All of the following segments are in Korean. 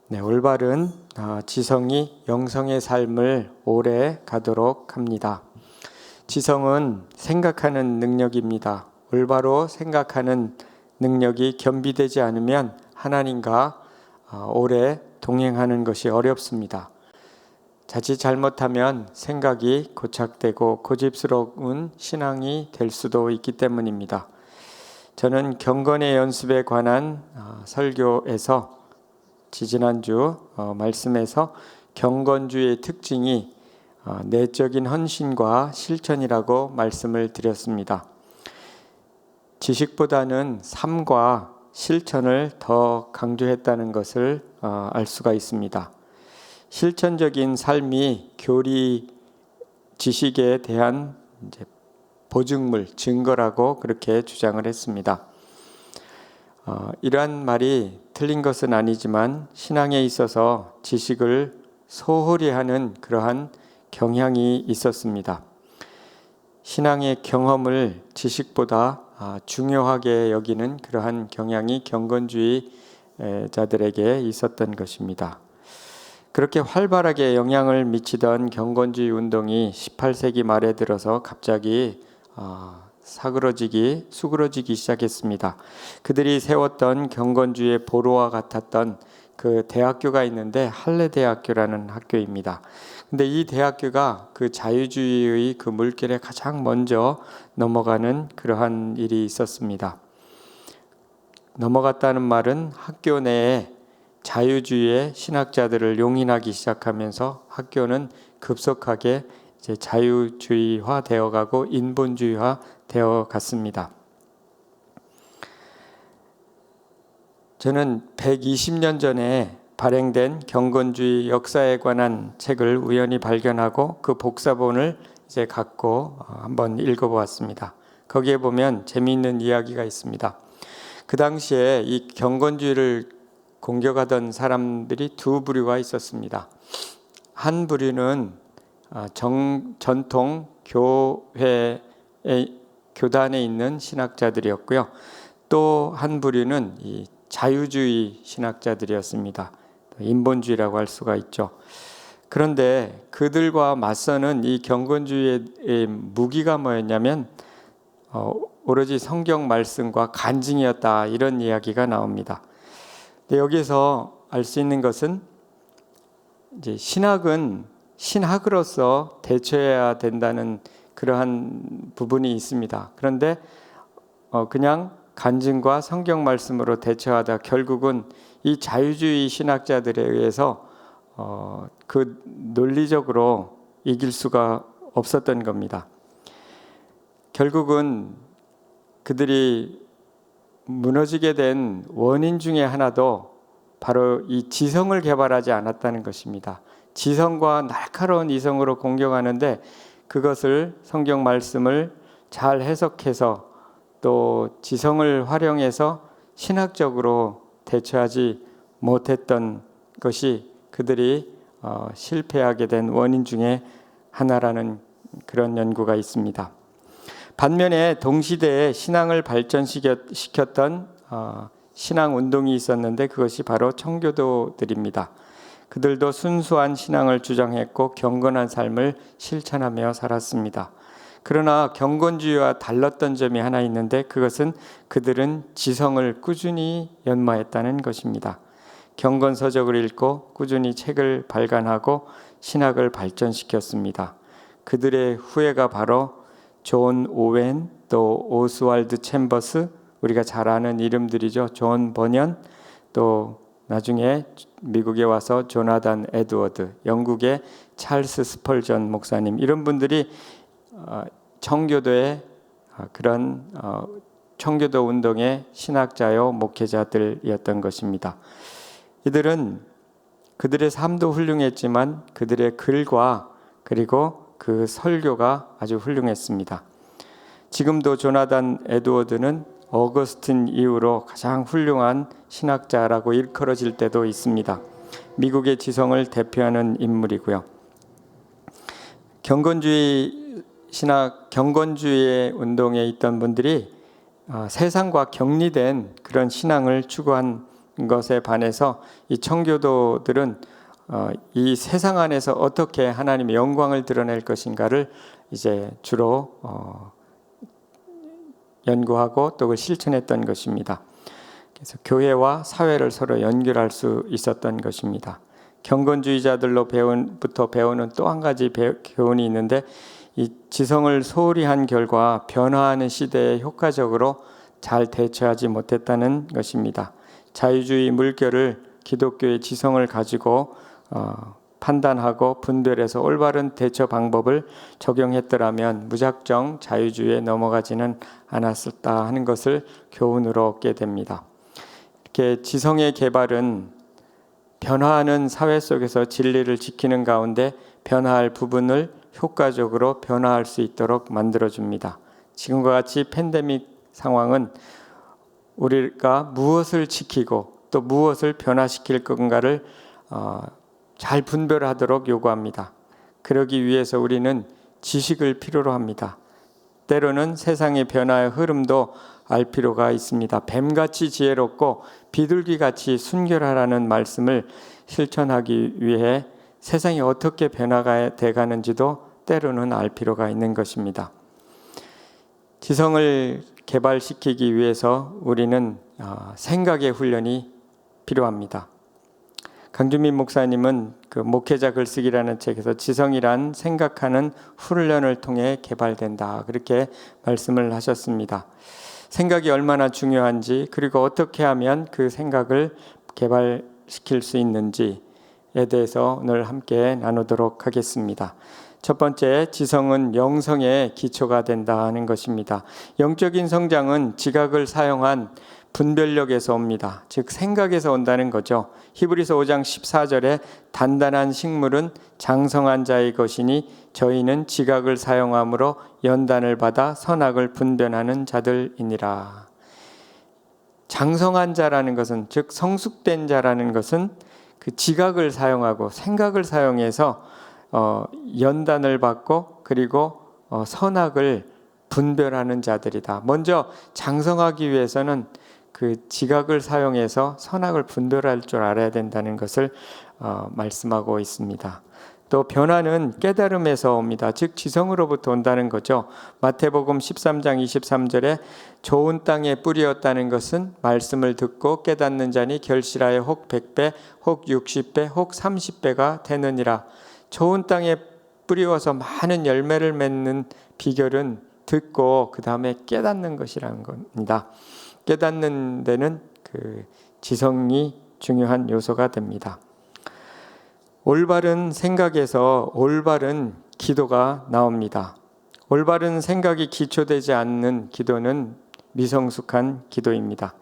네, 올바른 지성이 영성의 삶을 오래 가도록 합니다. 지성은 생각하는 능력입니다. 올바로 생각하는 능력이 겸비되지 않으면 하나님과 오래 동행하는 것이 어렵습니다. 자칫 잘못하면 생각이 고착되고 고집스러운 신앙이 될 수도 있기 때문입니다. 저는 경건의 연습에 관한 설교에서 지지난주 말씀에서 경건주의 특징이 내적인 헌신과 실천이라고 말씀을 드렸습니다. 지식보다는 삶과 실천을 더 강조했다는 것을 알 수가 있습니다. 실천적인 삶이 교리 지식에 대한 보증물, 증거라고 그렇게 주장을 했습니다. 이러한 말이 틀린 것은 아니지만 신앙에 있어서 지식을 소홀히 하는 그러한 경향이 있었습니다. 신앙의 경험을 지식보다 중요하게 여기는 그러한 경향이 경건주의자들에게 있었던 것입니다. 그렇게 활발하게 영향을 미치던 경건주의 운동이 18세기 말에 들어서 갑자기 수그러지기 시작했습니다. 그들이 세웠던 경건주의의 보루와 같았던 그 대학교가 있는데 할례대학교라는 학교입니다. 근데 이 대학교가 그 자유주의의 그 물길에 가장 먼저 넘어가는 그러한 일이 있었습니다. 넘어갔다는 말은 학교 내에 자유주의의 신학자들을 용인하기 시작하면서 학교는 급속하게 이제 자유주의화 되어가고 인본주의화 되어갔습니다. 저는 120년 전에 발행된 경건주의 역사에 관한 책을 우연히 발견하고 그 복사본을 이제 갖고 한번 읽어보았습니다. 거기에 보면 재미있는 이야기가 있습니다. 그 당시에 이 경건주의를 공격하던 사람들이 두 부류가 있었습니다. 한 부류는 전통 교단에 있는 신학자들이었고요. 또 한 부류는 이 자유주의 신학자들이었습니다. 인본주의라고 할 수가 있죠. 그런데 그들과 맞서는 이 경건주의의 무기가 뭐였냐면 오로지 성경 말씀과 간증이었다, 이런 이야기가 나옵니다. 근데 여기서 알 수 있는 것은 이제 신학은 신학으로서 대처해야 된다는 그러한 부분이 있습니다. 그런데 그냥 간증과 성경 말씀으로 대처하다 결국은 이 자유주의 신학자들에 의해서 그 논리적으로 이길 수가 없었던 겁니다. 결국은 그들이 무너지게 된 원인 중에 하나도 바로 이 지성을 개발하지 않았다는 것입니다. 지성과 날카로운 이성으로 공격하는데 그것을 성경 말씀을 잘 해석해서 또 지성을 활용해서 신학적으로 대처하지 못했던 것이 그들이 실패하게 된 원인 중에 하나라는 그런 연구가 있습니다. 반면에 동시대에 신앙을 발전시켰던 신앙운동이 있었는데 그것이 바로 청교도들입니다. 그들도 순수한 신앙을 주장했고 경건한 삶을 실천하며 살았습니다. 그러나 경건주의와 달랐던 점이 하나 있는데 그것은 그들은 지성을 꾸준히 연마했다는 것입니다. 경건서적을 읽고 꾸준히 책을 발간하고 신학을 발전시켰습니다. 그들의 후예가 바로 존 오웬, 또 오스왈드 챔버스, 우리가 잘 아는 이름들이죠. 존 버년, 또 나중에 미국에 와서 조나단 에드워드, 영국의 찰스 스펄전 목사님, 이런 분들이 청교도의 그런 청교도 운동의 신학자요 목회자들이었던 것입니다. 이들은 그들의 삶도 훌륭했지만 그들의 글과 그리고 그 설교가 아주 훌륭했습니다. 지금도 조나단 에드워드는 어거스틴 이후로 가장 훌륭한 신학자라고 일컬어질 때도 있습니다. 미국의 지성을 대표하는 인물이고요. 경건주의 운동에 있던 분들이 세상과 격리된 그런 신앙을 추구한 것에 반해서 이 청교도들은 이 세상 안에서 어떻게 하나님의 영광을 드러낼 것인가를 이제 주로 연구하고 또 그걸 실천했던 것입니다. 그래서 교회와 사회를 서로 연결할 수 있었던 것입니다. 경건주의자들로부터 배우는 또 한 가지 교훈이 있는데, 이 지성을 소홀히 한 결과 변화하는 시대에 효과적으로 잘 대처하지 못했다는 것입니다. 자유주의 물결을 기독교의 지성을 가지고 판단하고 분별해서 올바른 대처 방법을 적용했더라면 무작정 자유주의에 넘어가지는 않았을까 하는 것을 교훈으로 얻게 됩니다. 이렇게 지성의 개발은 변화하는 사회 속에서 진리를 지키는 가운데 변화할 부분을 효과적으로 변화할 수 있도록 만들어줍니다. 지금과 같이 팬데믹 상황은 우리가 무엇을 지키고 또 무엇을 변화시킬 건가를 잘 분별하도록 요구합니다. 그러기 위해서 우리는 지식을 필요로 합니다. 때로는 세상의 변화의 흐름도 알 필요가 있습니다. 뱀같이 지혜롭고 비둘기같이 순결하라는 말씀을 실천하기 위해 세상이 어떻게 변화가 돼가는지도 때로는 알 필요가 있는 것입니다. 지성을 개발시키기 위해서 우리는 생각의 훈련이 필요합니다. 강준민 목사님은 그 목회자 글쓰기라는 책에서 지성이란 생각하는 훈련을 통해 개발된다, 그렇게 말씀을 하셨습니다. 생각이 얼마나 중요한지, 그리고 어떻게 하면 그 생각을 개발시킬 수 있는지에 대해서 오늘 함께 나누도록 하겠습니다. 첫 번째, 지성은 영성의 기초가 된다는 것입니다. 영적인 성장은 지각을 사용한 분별력에서 옵니다. 즉 생각에서 온다는 거죠. 히브리서 5장 14절에 단단한 식물은 장성한 자의 것이니 저희는 지각을 사용함으로 연단을 받아 선악을 분별하는 자들이니라. 장성한 자라는 것은, 즉 성숙된 자라는 것은 그 지각을 사용하고 생각을 사용해서 연단을 받고 그리고 선악을 분별하는 자들이다. 먼저 장성하기 위해서는 그 지각을 사용해서 선악을 분별할 줄 알아야 된다는 것을 말씀하고 있습니다. 또 변화는 깨달음에서 옵니다. 즉 지성으로부터 온다는 거죠. 마태복음 13장 23절에 좋은 땅에 뿌리었다는 것은 말씀을 듣고 깨닫는 자니 결실하여 혹 100배, 혹 60배, 혹 30배가 되느니라. 좋은 땅에 뿌리워서 많은 열매를 맺는 비결은 듣고 그 다음에 깨닫는 것이라는 겁니다. 깨닫는 데는 그 지성이 중요한 요소가 됩니다. 올바른 생각에서 올바른 기도가 나옵니다. 올바른 생각이 기초되지 않는 기도는 미성숙한 기도입니다.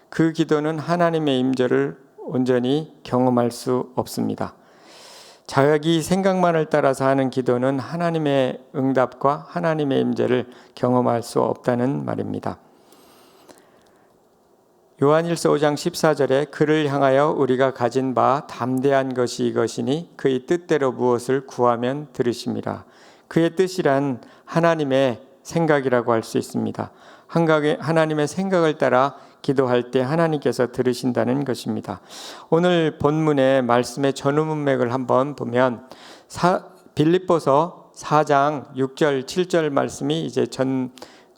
그 기도는 하나님의 임재를 온전히 경험할 수 없습니다. 자기 생각만을 따라서 하는 기도는 하나님의 응답과 하나님의 임재를 경험할 수 없다는 말입니다. 요한일서 5장 14절에 그를 향하여 우리가 가진 바 담대한 것이 이것이니 그의 뜻대로 무엇을 구하면 들으심이라. 그의 뜻이란 하나님의 생각이라고 할 수 있습니다. 하나님의 생각을 따라 기도할 때 하나님께서 들으신다는 것입니다. 오늘 본문의 말씀의 전후 문맥을 한번 보면 빌립보서 4장 6절 7절 말씀이 이제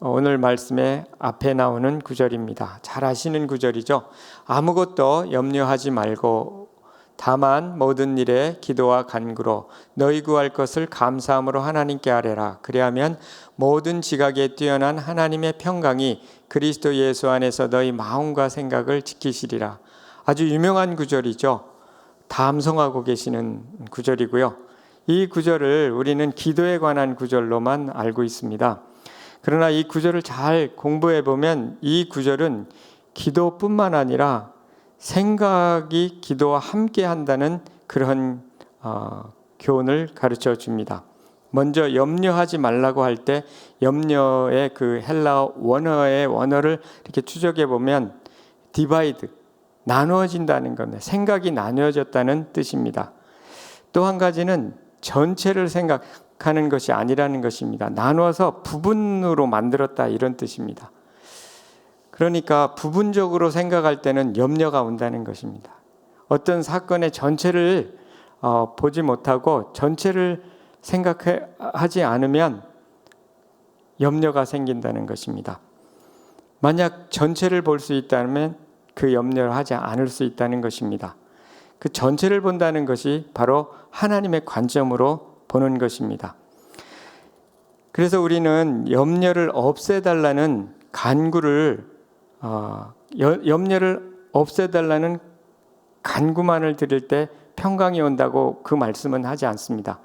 오늘 말씀의 앞에 나오는 구절입니다. 잘 아시는 구절이죠. 아무것도 염려하지 말고 다만 모든 일에 기도와 간구로 너희 구할 것을 감사함으로 하나님께 아뢰라. 그리하면 모든 지각에 뛰어난 하나님의 평강이 그리스도 예수 안에서 너희 마음과 생각을 지키시리라. 아주 유명한 구절이죠. 다 암송하고 계시는 구절이고요. 이 구절을 우리는 기도에 관한 구절로만 알고 있습니다. 그러나 이 구절을 잘 공부해 보면 이 구절은 기도뿐만 아니라 생각이 기도와 함께 한다는 그런 교훈을 가르쳐 줍니다. 먼저 염려하지 말라고 할 때 염려의 그 헬라어 원어의 원어를 이렇게 추적해 보면 디바이드, 나누어진다는 겁니다. 생각이 나누어졌다는 뜻입니다. 또 한 가지는 전체를 생각하는 것이 아니라는 것입니다. 나누어서 부분으로 만들었다, 이런 뜻입니다. 그러니까 부분적으로 생각할 때는 염려가 온다는 것입니다. 어떤 사건의 전체를 보지 못하고 전체를 생각하지 않으면 염려가 생긴다는 것입니다. 만약 전체를 볼 수 있다면 그 염려를 하지 않을 수 있다는 것입니다. 그 전체를 본다는 것이 바로 하나님의 관점으로 보는 것입니다. 그래서 우리는 염려를 없애달라는 간구를 염려를 없애달라는 간구만을 드릴 때 평강이 온다고 그 말씀은 하지 않습니다.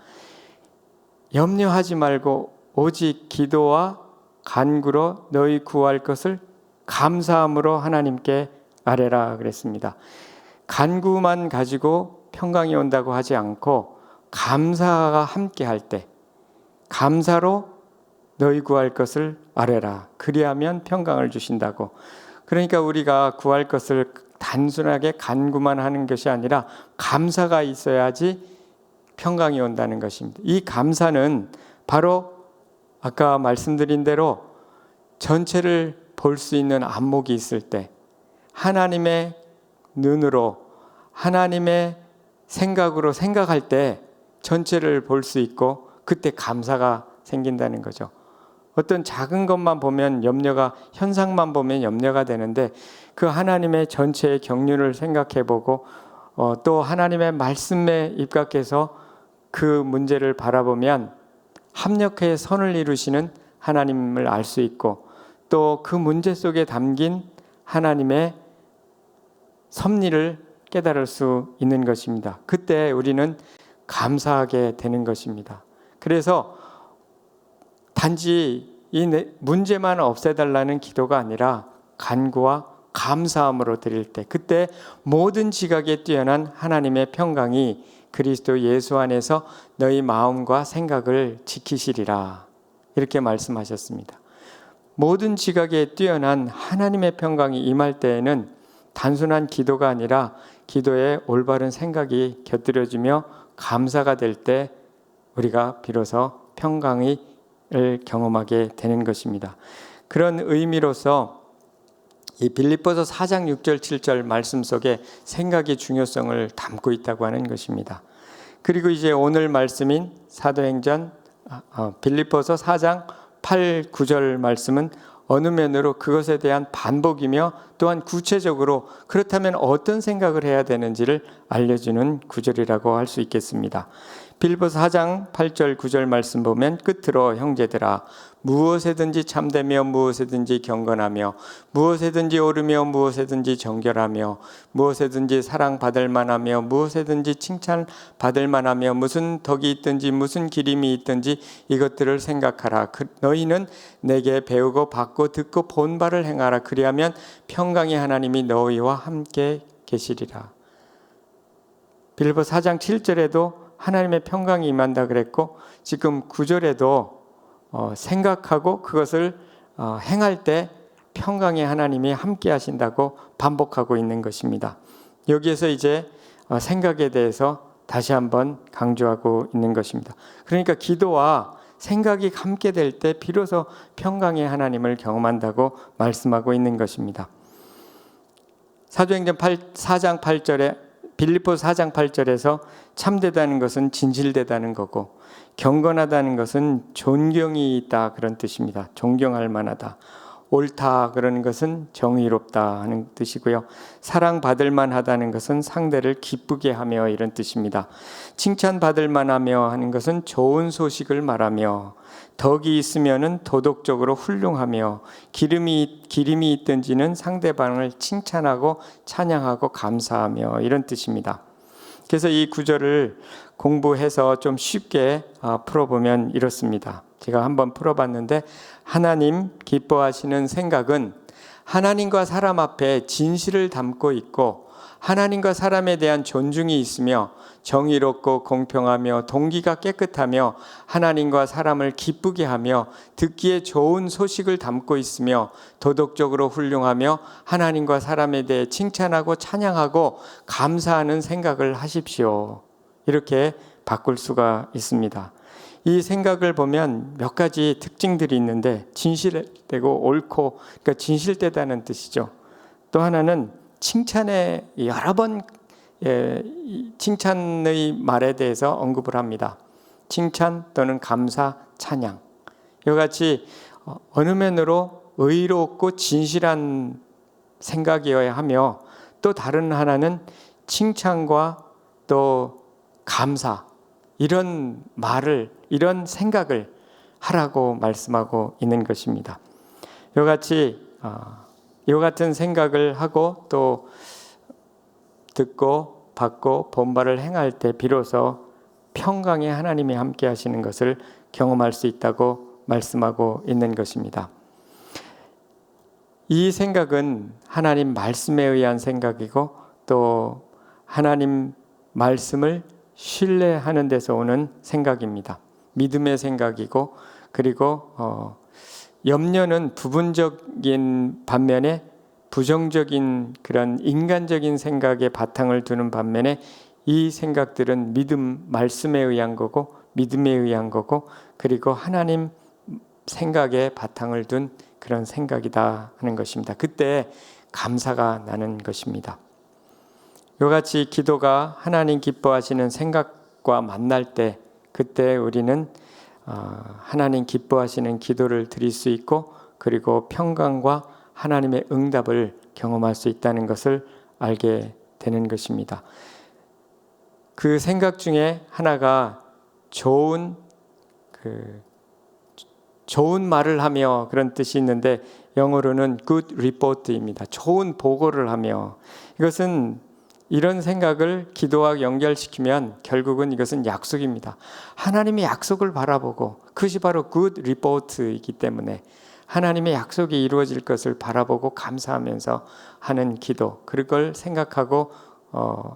염려하지 말고 오직 기도와 간구로 너희 구할 것을 감사함으로 하나님께 아뢰라 그랬습니다. 간구만 가지고 평강이 온다고 하지 않고 감사가 함께 할 때 감사로 너희 구할 것을 아뢰라. 그리하면 평강을 주신다고. 그러니까 우리가 구할 것을 단순하게 간구만 하는 것이 아니라 감사가 있어야지 평강이 온다는 것입니다. 이 감사는 바로 아까 말씀드린 대로 전체를 볼 수 있는 안목이 있을 때 하나님의 눈으로 하나님의 생각으로 생각할 때 전체를 볼 수 있고 그때 감사가 생긴다는 거죠. 어떤 작은 것만 보면 염려가 현상만 보면 염려가 되는데 그 하나님의 전체의 경륜을 생각해보고 또 하나님의 말씀에 입각해서 그 문제를 바라보면 합력해 선을 이루시는 하나님을 알 수 있고 또 그 문제 속에 담긴 하나님의 섭리를 깨달을 수 있는 것입니다. 그때 우리는 감사하게 되는 것입니다. 그래서 단지 이 문제만 없애달라는 기도가 아니라 간구와 감사함으로 드릴 때 그때 모든 지각에 뛰어난 하나님의 평강이 그리스도 예수 안에서 너희 마음과 생각을 지키시리라 이렇게 말씀하셨습니다. 모든 지각에 뛰어난 하나님의 평강이 임할 때에는 단순한 기도가 아니라 기도에 올바른 생각이 곁들여지며 감사가 될 때 우리가 비로소 평강을 경험하게 되는 것입니다. 그런 의미로서 이 빌립보서 4장 6절 7절 말씀 속에 생각의 중요성을 담고 있다고 하는 것입니다. 그리고 이제 오늘 말씀인 사도행전 빌립보서 4장 8, 9절 말씀은 어느 면으로 그것에 대한 반복이며 또한 구체적으로 그렇다면 어떤 생각을 해야 되는지를 알려주는 구절이라고 할 수 있겠습니다. 빌립보서 4장 8절 9절 말씀 보면 끝으로 형제들아 무엇에든지 참되며 무엇에든지 경건하며 무엇에든지 옳으며 무엇에든지 정결하며 무엇에든지 사랑받을 만하며 무엇에든지 칭찬받을 만하며 무슨 덕이 있든지 무슨 기림이 있든지 이것들을 생각하라. 너희는 내게 배우고 받고 듣고 본 바를 행하라. 그리하면 평강의 하나님이 너희와 함께 계시리라. 빌립보서 4장 7절에도 하나님의 평강이 임한다 그랬고 지금 9절에도 생각하고 그것을 행할 때 평강의 하나님이 함께 하신다고 반복하고 있는 것입니다. 여기에서 이제 생각에 대해서 다시 한번 강조하고 있는 것입니다. 그러니까 기도와 생각이 함께 될 때 비로소 평강의 하나님을 경험한다고 말씀하고 있는 것입니다. 사도행전 4장 8절에 빌립보서 4장 8절에서 참되다는 것은 진실되다는 거고 경건하다는 것은 존경이 있다 그런 뜻입니다. 존경할 만하다. 옳다 그러는 것은 정의롭다 하는 뜻이고요. 사랑받을 만하다는 것은 상대를 기쁘게 하며 이런 뜻입니다. 칭찬받을 만하며 하는 것은 좋은 소식을 말하며 덕이 있으면은 도덕적으로 훌륭하며 기림이 있든지는 상대방을 칭찬하고 찬양하고 감사하며 이런 뜻입니다. 그래서 이 구절을 공부해서 좀 쉽게 풀어보면 이렇습니다. 제가 한번 풀어봤는데 하나님 기뻐하시는 생각은 하나님과 사람 앞에 진실을 담고 있고 하나님과 사람에 대한 존중이 있으며 정의롭고 공평하며 동기가 깨끗하며 하나님과 사람을 기쁘게 하며 듣기에 좋은 소식을 담고 있으며 도덕적으로 훌륭하며 하나님과 사람에 대해 칭찬하고 찬양하고 감사하는 생각을 하십시오. 이렇게 바꿀 수가 있습니다. 이 생각을 보면 몇 가지 특징들이 있는데 진실되고 옳고, 그러니까 진실되다는 뜻이죠. 또 하나는 칭찬에 여러 번 칭찬의 말에 대해서 언급을 합니다. 칭찬 또는 감사, 찬양. 이와 같이 어느 면으로 의롭고 진실한 생각이어야 하며, 또 다른 하나는 칭찬과 또 감사, 이런 말을, 이런 생각을 하라고 말씀하고 있는 것입니다. 이와 같이 이와 같은 생각을 하고 또 듣고 받고 본받을 행할 때 비로소 평강의 하나님이 함께 하시는 것을 경험할 수 있다고 말씀하고 있는 것입니다. 이 생각은 하나님 말씀에 의한 생각이고, 또 하나님 말씀을 신뢰하는 데서 오는 생각입니다. 믿음의 생각이고, 그리고 염려는 부분적인 반면에 부정적인 그런 인간적인 생각에 바탕을 두는 반면에, 이 생각들은 믿음, 말씀에 의한 거고 믿음에 의한 거고, 그리고 하나님 생각에 바탕을 둔 그런 생각이다 하는 것입니다. 그때 감사가 나는 것입니다. 이와 같이 기도가 하나님 기뻐하시는 생각과 만날 때, 그때 우리는 하나님 기뻐하시는 기도를 드릴 수 있고, 그리고 평강과 하나님의 응답을 경험할 수 있다는 것을 알게 되는 것입니다. 그 생각 중에 하나가 좋은 말을 하며, 그런 뜻이 있는데 영어로는 good report입니다. 좋은 보고를 하며, 이것은 이런 생각을 기도와 연결시키면 결국은 이것은 약속입니다. 하나님의 약속을 바라보고, 그것이 바로 good report이기 때문에 하나님의 약속이 이루어질 것을 바라보고 감사하면서 하는 기도, 그걸 생각하고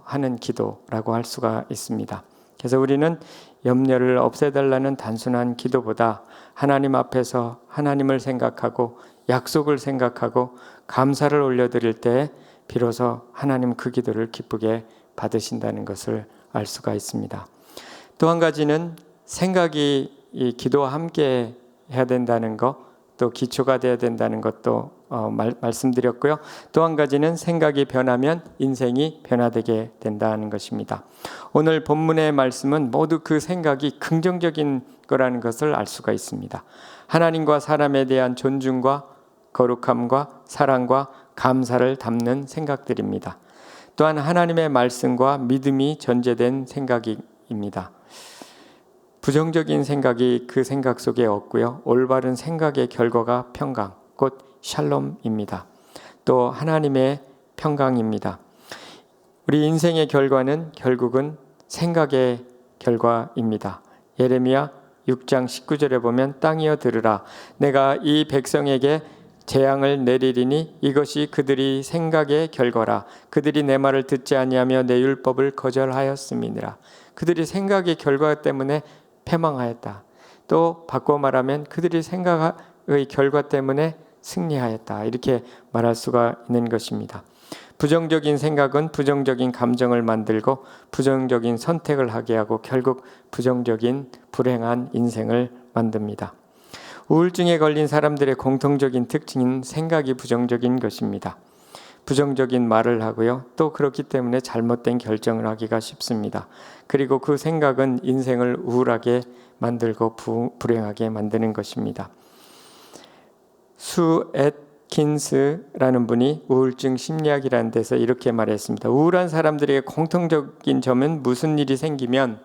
하는 기도라고 할 수가 있습니다. 그래서 우리는 염려를 없애달라는 단순한 기도보다 하나님 앞에서 하나님을 생각하고 약속을 생각하고 감사를 올려드릴 때 비로소 하나님 그 기도를 기쁘게 받으신다는 것을 알 수가 있습니다. 또 한 가지는 생각이 이 기도와 함께 해야 된다는 것, 또 기초가 되어야 된다는 것도 말씀드렸고요. 또 한 가지는 생각이 변하면 인생이 변화되게 된다는 것입니다. 오늘 본문의 말씀은 모두 그 생각이 긍정적인 거라는 것을 알 수가 있습니다. 하나님과 사람에 대한 존중과 거룩함과 사랑과 감사를 담는 생각들입니다. 또한 하나님의 말씀과 믿음이 전제된 생각입니다. 부정적인 생각이 그 생각 속에 없고요. 올바른 생각의 결과가 평강, 곧 샬롬입니다. 또 하나님의 평강입니다. 우리 인생의 결과는 결국은 생각의 결과입니다. 예레미야 6장 19절에 보면 땅이여 들으라, 내가 이 백성에게 재앙을 내리리니 이것이 그들이 생각의 결과라. 그들이 내 말을 듣지 아니하며 내 율법을 거절하였음이니라. 그들이 생각의 결과 때문에 패망하였다. 또 바꿔 말하면 그들이 생각의 결과 때문에 승리하였다. 이렇게 말할 수가 있는 것입니다. 부정적인 생각은 부정적인 감정을 만들고 부정적인 선택을 하게 하고 결국 부정적인 불행한 인생을 만듭니다. 우울증에 걸린 사람들의 공통적인 특징은 생각이 부정적인 것입니다. 부정적인 말을 하고요. 또 그렇기 때문에 잘못된 결정을 하기가 쉽습니다. 그리고 그 생각은 인생을 우울하게 만들고 불행하게 만드는 것입니다. 수 애킨스라는 분이 우울증 심리학이라는 데서 이렇게 말했습니다. 우울한 사람들에게 공통적인 점은 무슨 일이 생기면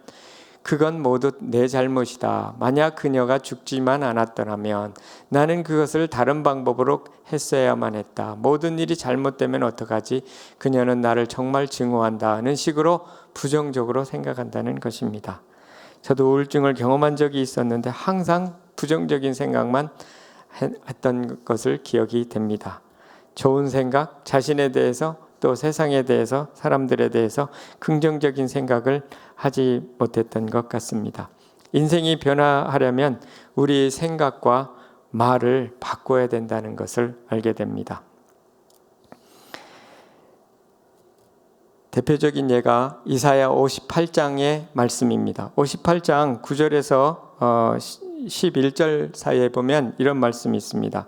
그건 모두 내 잘못이다. 만약 그녀가 죽지만 않았더라면 나는 그것을 다른 방법으로 했어야만 했다. 모든 일이 잘못되면 어떡하지? 그녀는 나를 정말 증오한다는 식으로 부정적으로 생각한다는 것입니다. 저도 우울증을 경험한 적이 있었는데 항상 부정적인 생각만 했던 것을 기억이 됩니다. 좋은 생각, 자신에 대해서 또 세상에 대해서 사람들에 대해서 긍정적인 생각을 하지 못했던 것 같습니다. 인생이 변화하려면 우리 생각과 말을 바꿔야 된다는 것을 알게 됩니다. 대표적인 예가 이사야 58장의 말씀입니다. 58장 9절에서 11절 사이에 보면 이런 말씀이 있습니다.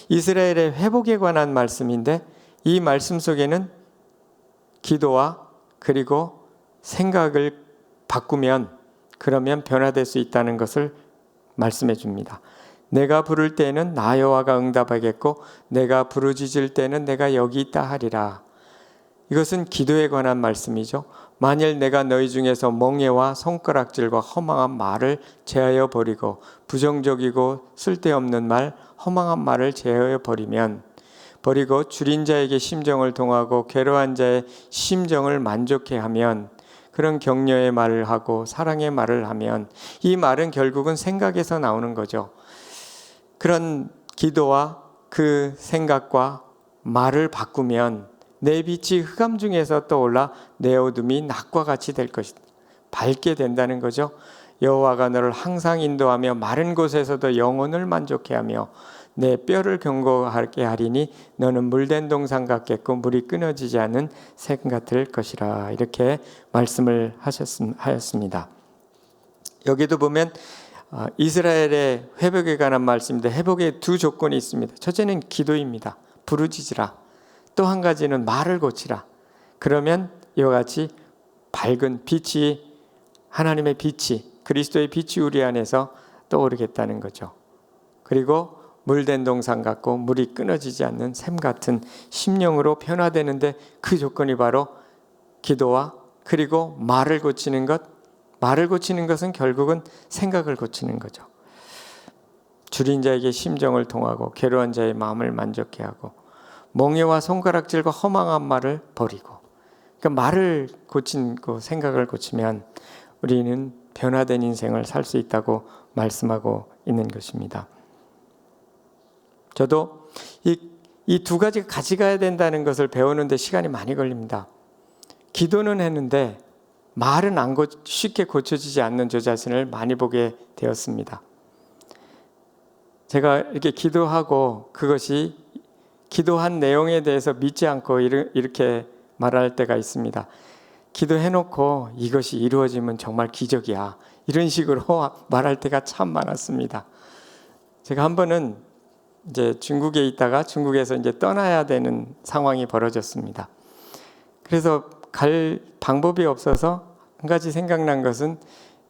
이스라엘의 회복에 관한 말씀인데 이 말씀 속에는 기도와 그리고 생각을 바꾸면 그러면 변화될 수 있다는 것을 말씀해 줍니다. 내가 부를 때에는 나 여호와가 응답하겠고 내가 부르짖을 때는 내가 여기 있다 하리라. 이것은 기도에 관한 말씀이죠. 만일 내가 너희 중에서 멍에와 손가락질과 허망한 말을 제하여 버리고 부정적이고 쓸데없는 말, 허망한 말을 제하여 버리고 줄인 자에게 심정을 통하고 괴로운 자의 심정을 만족해 하면, 그런 격려의 말을 하고 사랑의 말을 하면, 이 말은 결국은 생각에서 나오는 거죠. 그런 기도와 그 생각과 말을 바꾸면 내 빛이 흑암 중에서 떠올라 내 어둠이 낮과 같이 될 것이다. 밝게 된다는 거죠. 여호와가 너를 항상 인도하며 마른 곳에서도 영혼을 만족해 하며 내 뼈를 견고하게 하리니 너는 물된 동산 같겠고 물이 끊어지지 않는 샘 같을 것이라. 이렇게 말씀을 하였습니다. 여기도 보면 이스라엘의 회복에 관한 말씀인데 회복에 두 조건이 있습니다. 첫째는 기도입니다. 부르짖으라. 또 한 가지는 말을 고치라. 그러면 이와 같이 밝은 빛이, 하나님의 빛이, 그리스도의 빛이 우리 안에서 떠오르겠다는 거죠. 그리고 물된 동산 같고 물이 끊어지지 않는 샘 같은 심령으로 변화되는데 그 조건이 바로 기도와 그리고 말을 고치는 것. 말을 고치는 것은 결국은 생각을 고치는 거죠. 줄인 자에게 심정을 통하고 괴로운 자의 마음을 만족해 하고 멍에와 손가락질과 허망한 말을 버리고. 그러니까 말을 고치고 생각을 고치면 우리는 변화된 인생을 살 수 있다고 말씀하고 있는 것입니다. 저도 이 두 가지가 같이 가야 된다는 것을 배우는데 시간이 많이 걸립니다. 기도는 했는데 말은 쉽게 고쳐지지 않는 저 자신을 많이 보게 되었습니다. 제가 이렇게 기도하고 그것이 기도한 내용에 대해서 믿지 않고 이렇게 말할 때가 있습니다. 기도해놓고 이것이 이루어지면 정말 기적이야. 이런 식으로 말할 때가 참 많았습니다. 제가 한 번은 이제 중국에 있다가 중국에서 이제 떠나야 되는 상황이 벌어졌습니다. 그래서 갈 방법이 없어서 한 가지 생각난 것은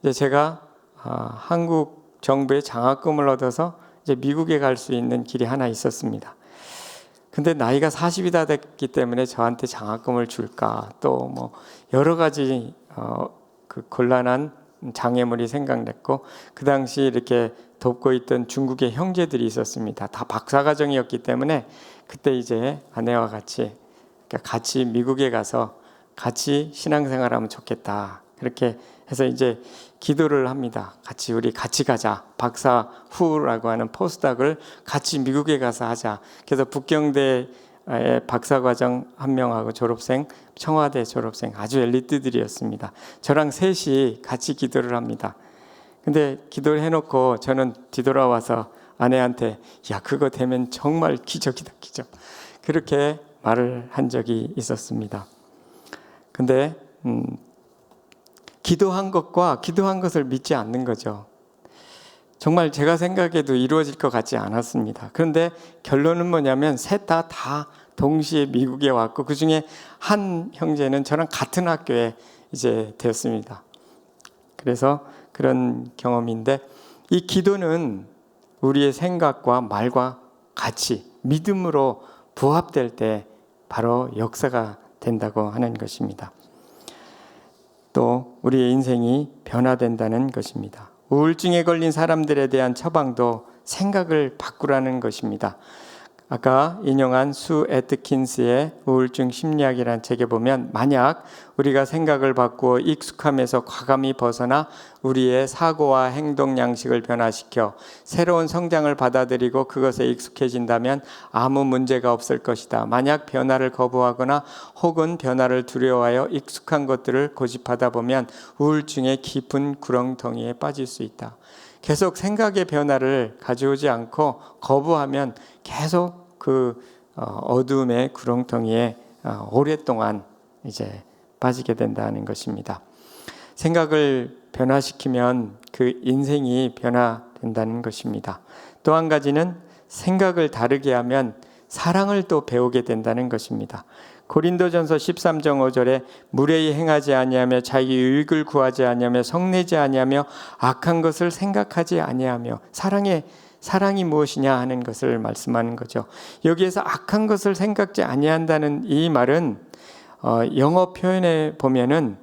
이제 제가 한국 정부의 장학금을 얻어서 이제 미국에 갈 수 있는 길이 하나 있었습니다. 근데 나이가 40이 다 됐기 때문에 저한테 장학금을 줄까, 또 뭐 여러 가지 그 곤란한 장애물이 생각났고, 그 당시 이렇게 돕고 있던 중국의 형제들이 있었습니다. 다 박사과정이었기 때문에 그때 이제 아내와 같이 미국에 가서 같이 신앙생활하면 좋겠다. 그렇게 해서 이제 기도를 합니다. 우리 같이 가자. 박사 후라고 하는 포스닥을 같이 미국에 가서 하자. 그래서 북경대의 박사과정 한 명하고 졸업생, 청와대 졸업생, 아주 엘리트들이었습니다. 저랑 셋이 같이 기도를 합니다. 근데 기도를 해놓고 저는 뒤돌아와서 아내한테 야, 그거 되면 정말 기적이다, 기적. 그렇게 말을 한 적이 있었습니다. 근데 기도한 것과 기도한 것을 믿지 않는 거죠. 정말 제가 생각해도 이루어질 것 같지 않았습니다. 그런데 결론은 뭐냐면 셋 다 동시에 미국에 왔고, 그 중에 한 형제는 저랑 같은 학교에 이제 되었습니다. 그래서 그런 경험인데, 이 기도는 우리의 생각과 말과 같이 믿음으로 부합될 때 바로 역사가 된다고 하는 것입니다. 또 우리의 인생이 변화된다는 것입니다. 우울증에 걸린 사람들에 대한 처방도 생각을 바꾸라는 것입니다. 아까 인용한 수 애트킨스의 우울증 심리학이라는 책에 보면, 만약 우리가 생각을 바꾸어 익숙함에서 과감히 벗어나 우리의 사고와 행동 양식을 변화시켜 새로운 성장을 받아들이고 그것에 익숙해진다면 아무 문제가 없을 것이다. 만약 변화를 거부하거나 혹은 변화를 두려워하여 익숙한 것들을 고집하다 보면 우울증의 깊은 구렁텅이에 빠질 수 있다. 계속 생각의 변화를 가져오지 않고 거부하면 계속 그 어둠의 구렁텅이에 오랫동안 이제 빠지게 된다는 것입니다. 생각을 변화시키면 그 인생이 변화된다는 것입니다. 또 한 가지는 생각을 다르게 하면 사랑을 또 배우게 된다는 것입니다. 고린도전서 13장 5절에 무례히 행하지 아니하며 자기 유익을 구하지 아니하며 성내지 아니하며 악한 것을 생각하지 아니하며 사랑이 무엇이냐 하는 것을 말씀하는 거죠. 여기에서 악한 것을 생각지 아니한다는 이 말은 영어 표현에 보면은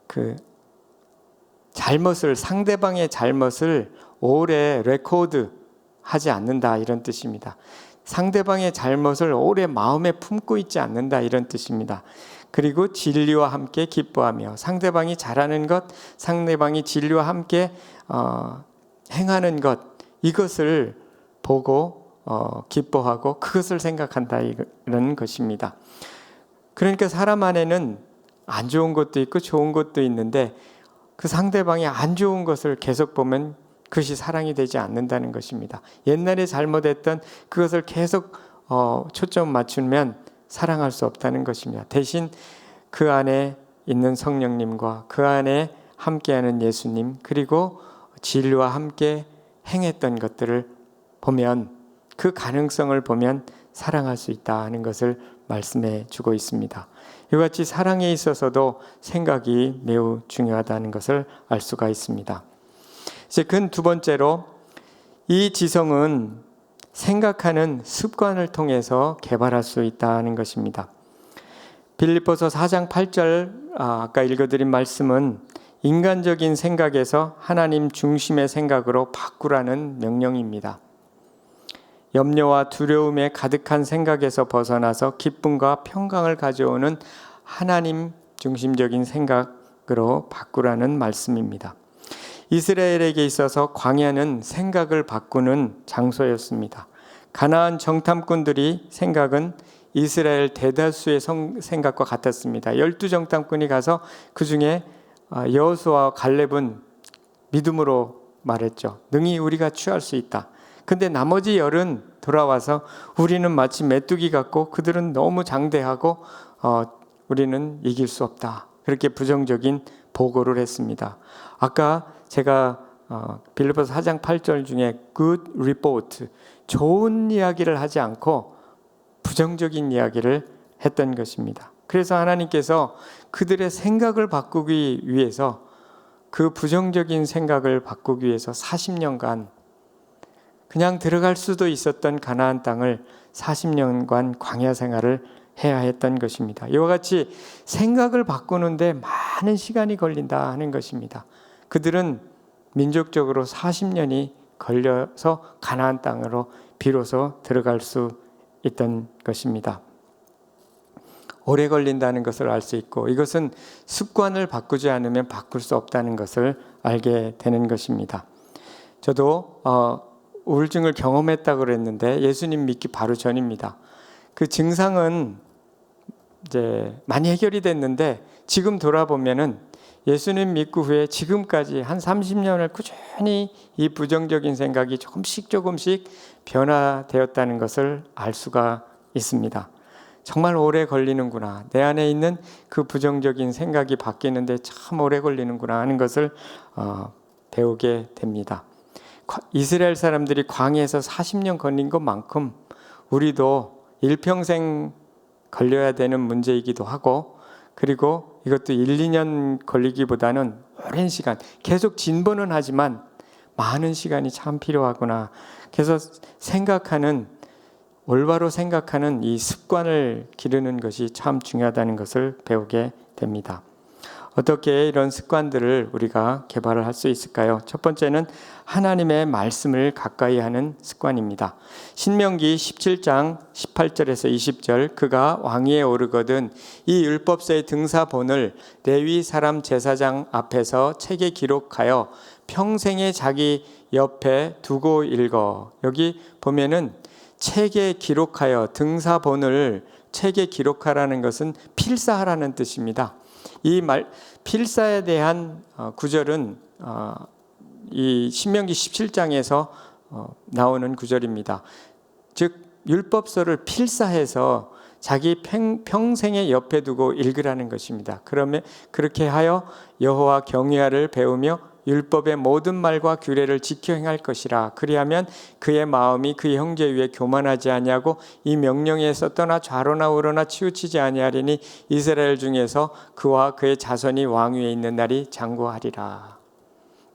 그 상대방의 잘못을 오래 레코드 하지 않는다 이런 뜻입니다. 상대방의 잘못을 오래 마음에 품고 있지 않는다 이런 뜻입니다. 그리고 진리와 함께 기뻐하며 상대방이 잘하는 것, 상대방이 진리와 함께 행하는 것, 이것을 보고 기뻐하고 그것을 생각한다 이런 것입니다. 그러니까 사람 안에는 안 좋은 것도 있고 좋은 것도 있는데 그 상대방이 안 좋은 것을 계속 보면 그것이 사랑이 되지 않는다는 것입니다. 옛날에 잘못했던 그것을 계속 초점 맞추면 사랑할 수 없다는 것입니다. 대신 그 안에 있는 성령님과 그 안에 함께하는 예수님, 그리고 진리와 함께 행했던 것들을 보면, 그 가능성을 보면 사랑할 수 있다는 것을 말씀해 주고 있습니다. 이와 같이 사랑에 있어서도 생각이 매우 중요하다는 것을 알 수가 있습니다. 이제 두 번째로 이 지성은 생각하는 습관을 통해서 개발할 수 있다는 것입니다. 빌립보서 4장 8절 아까 읽어드린 말씀은 인간적인 생각에서 하나님 중심의 생각으로 바꾸라는 명령입니다. 염려와 두려움에 가득한 생각에서 벗어나서 기쁨과 평강을 가져오는 하나님 중심적인 생각으로 바꾸라는 말씀입니다. 이스라엘에게 있어서 광야는 생각을 바꾸는 장소였습니다. 가나안 정탐꾼들이 생각은 이스라엘 대다수의 생각과 같았습니다. 12정탐꾼이 가서 그 중에 여호수아와 갈렙은 믿음으로 말했죠. 능히 우리가 취할 수 있다. 근데 나머지 10은 돌아와서 우리는 마치 메뚜기 같고 그들은 너무 장대하고 우리는 이길 수 없다. 그렇게 부정적인 보고를 했습니다. 아까 제가 빌립보서 4장 8절 중에 good report, 좋은 이야기를 하지 않고 부정적인 이야기를 했던 것입니다. 그래서 하나님께서 그들의 생각을 바꾸기 위해서, 그 부정적인 생각을 바꾸기 위해서 40년간 그냥 들어갈 수도 있었던 가나안 땅을 40년간 광야 생활을 해야 했던 것입니다. 이와 같이 생각을 바꾸는데 많은 시간이 걸린다 하는 것입니다. 그들은 민족적으로 40년이 걸려서 가나안 땅으로 비로소 들어갈 수 있던 것입니다. 오래 걸린다는 것을 알 수 있고, 이것은 습관을 바꾸지 않으면 바꿀 수 없다는 것을 알게 되는 것입니다. 저도 우울증을 경험했다고 그랬는데 예수님 믿기 바로 전입니다. 그 증상은 이제 많이 해결이 됐는데 지금 돌아보면은 예수님 믿고 후에 지금까지 한 30년을 꾸준히 이 부정적인 생각이 조금씩 변화되었다는 것을 알 수가 있습니다. 정말 오래 걸리는구나. 내 안에 있는 그 부정적인 생각이 바뀌는데 참 오래 걸리는구나 하는 것을 배우게 됩니다. 이스라엘 사람들이 광야에서 40년 걸린 것만큼 우리도 일평생 걸려야 되는 문제이기도 하고, 그리고 이것도 1, 2년 걸리기보다는 오랜 시간, 계속 진보는 하지만 많은 시간이 참 필요하구나. 그래서 올바로 생각하는 이 습관을 기르는 것이 참 중요하다는 것을 배우게 됩니다. 어떻게 이런 습관들을 우리가 개발을 할 수 있을까요? 첫 번째는 하나님의 말씀을 가까이 하는 습관입니다. 신명기 17장 18절에서 20절, 그가 왕위에 오르거든 이 율법서의 등사본을 레위 사람 제사장 앞에서 책에 기록하여 평생에 자기 옆에 두고 읽어. 여기 보면은 책에 기록하여, 등사본을 책에 기록하라는 것은 필사하라는 뜻입니다. 이 필사에 대한 구절은 이 신명기 17장에서 나오는 구절입니다. 즉 율법서를 필사해서 자기 평생에 옆에 두고 읽으라는 것입니다. 그러면 그렇게 하여 여호와 경외를 배우며 율법의 모든 말과 규례를 지켜 행할 것이라. 그리하면 그의 마음이 그의 형제 위에 교만하지 아니하고 이 명령에서 떠나 좌로나 우로나 치우치지 아니하리니 이스라엘 중에서 그와 그의 자손이 왕위에 있는 날이 장구하리라.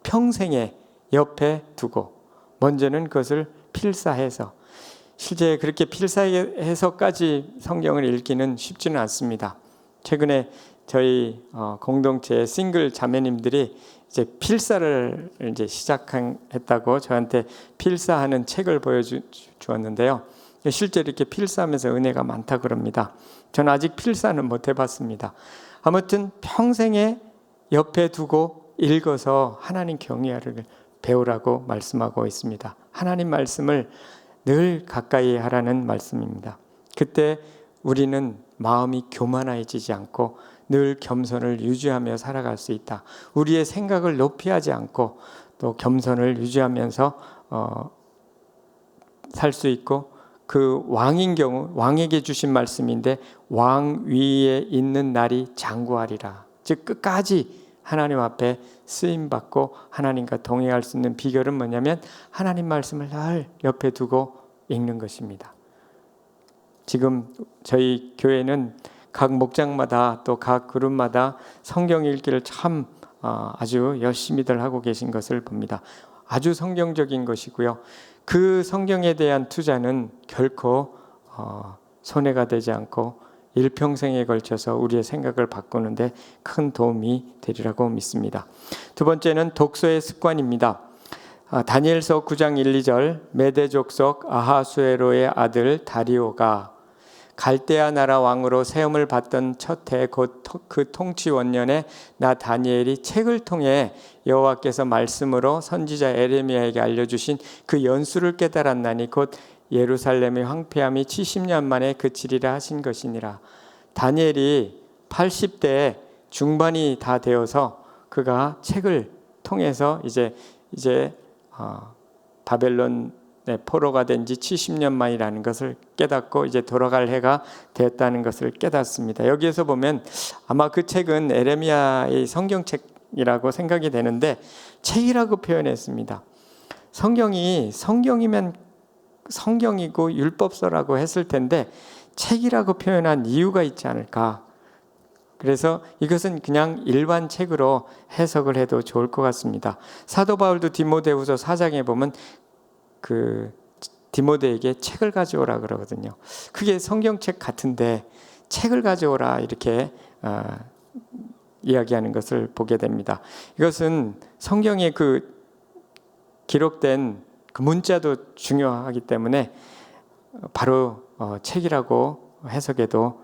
평생에 옆에 두고 먼저는 그것을 필사해서, 실제 그렇게 필사해서까지 성경을 읽기는 쉽지는 않습니다. 최근에 저희 공동체 싱글 자매님들이 이제 필사를 이제 시작했다고 저한테 필사하는 책을 보여주었는데요. 실제 이렇게 필사하면서 은혜가 많다 그럽니다. 저는 아직 필사는 못 해봤습니다. 아무튼 평생에 옆에 두고 읽어서 하나님 경외하를 배우라고 말씀하고 있습니다. 하나님 말씀을 늘 가까이 하라는 말씀입니다. 그때 우리는 마음이 교만해지지 않고 늘 겸손을 유지하며 살아갈 수 있다. 우리의 생각을 높이 하지 않고 또 겸손을 유지하면서 살 수 있고, 그 왕인 경우 왕에게 주신 말씀인데 왕 위에 있는 날이 장구하리라. 즉 끝까지 하나님 앞에 쓰임받고 하나님과 동행할 수 있는 비결은 뭐냐면 하나님 말씀을 늘 옆에 두고 읽는 것입니다. 지금 저희 교회는 각 목장마다 또 각 그룹마다 성경 읽기를 참 아주 열심히들 하고 계신 것을 봅니다. 아주 성경적인 것이고요. 그 성경에 대한 투자는 결코 손해가 되지 않고 일평생에 걸쳐서 우리의 생각을 바꾸는데 큰 도움이 되리라고 믿습니다. 두 번째는 독서의 습관입니다. 다니엘서 9장 1, 2절, 메대 족속 아하수에로의 아들 다리오가 갈대아 나라 왕으로 세움을 받던 첫 해 곧 그 통치 원년에 나 다니엘이 책을 통해 여호와께서 말씀으로 선지자 에레미야에게 알려주신 그 연수를 깨달았나니 곧 예루살렘의 황폐함이 70년 만에 그치리라 하신 것이니라. 다니엘이 80대 중반이 다 되어서 그가 책을 통해서 이제 바벨론의 포로가 된 지 70년 만이라는 것을 깨닫고 이제 돌아갈 해가 되었다는 것을 깨닫습니다. 여기에서 보면 아마 그 책은 에레미야의 성경책이라고 생각이 되는데 책이라고 표현했습니다. 성경이면 성경이고 율법서라고 했을 텐데 책이라고 표현한 이유가 있지 않을까. 그래서 이것은 그냥 일반 책으로 해석을 해도 좋을 것 같습니다. 사도 바울도 디모데후서 4장에 보면 그 디모데에게 책을 가져오라 그러거든요. 그게 성경책 같은데 책을 가져오라 이렇게 이야기하는 것을 보게 됩니다. 이것은 성경에 그 기록된 그 문자도 중요하기 때문에 바로 책이라고 해석해도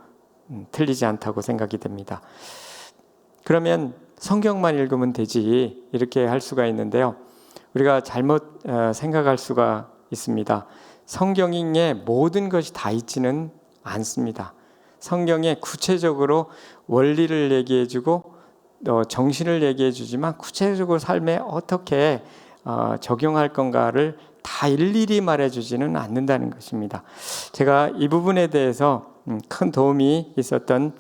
틀리지 않다고 생각이 됩니다. 그러면 성경만 읽으면 되지 이렇게 할 수가 있는데요. 우리가 잘못 생각할 수가 있습니다. 성경에 모든 것이 다 있지는 않습니다. 성경에 구체적으로 원리를 얘기해주고 정신을 얘기해주지만 구체적으로 삶에 어떻게 적용할 건가를 다 일일이 말해주지는 않는다는 것입니다. 제가 이 부분에 대해서 큰 도움이 있었던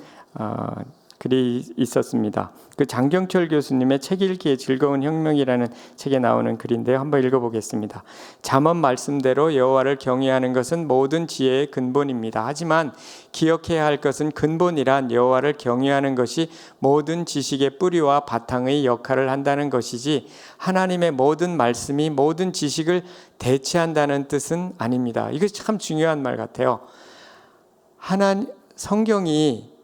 글이 있었습니다. 그 장경철 교수님의 책 읽기의 즐거운 혁명이라는 책에 나오는 글인데요. 한번 읽어보겠습니다. 잠언 말씀대로 여호와를 경외하는 것은 모든 지혜의 근본입니다. 하지만 기억해야 할 것은 근본이란 여호와를 경외하는 것이 모든 지식의 뿌리와 바탕의 역할을 한다는 것이지 하나님의 모든 말씀이 모든 지식을 대체한다는 뜻은 아닙니다. 이것이 참 중요한 말 같아요. 성경이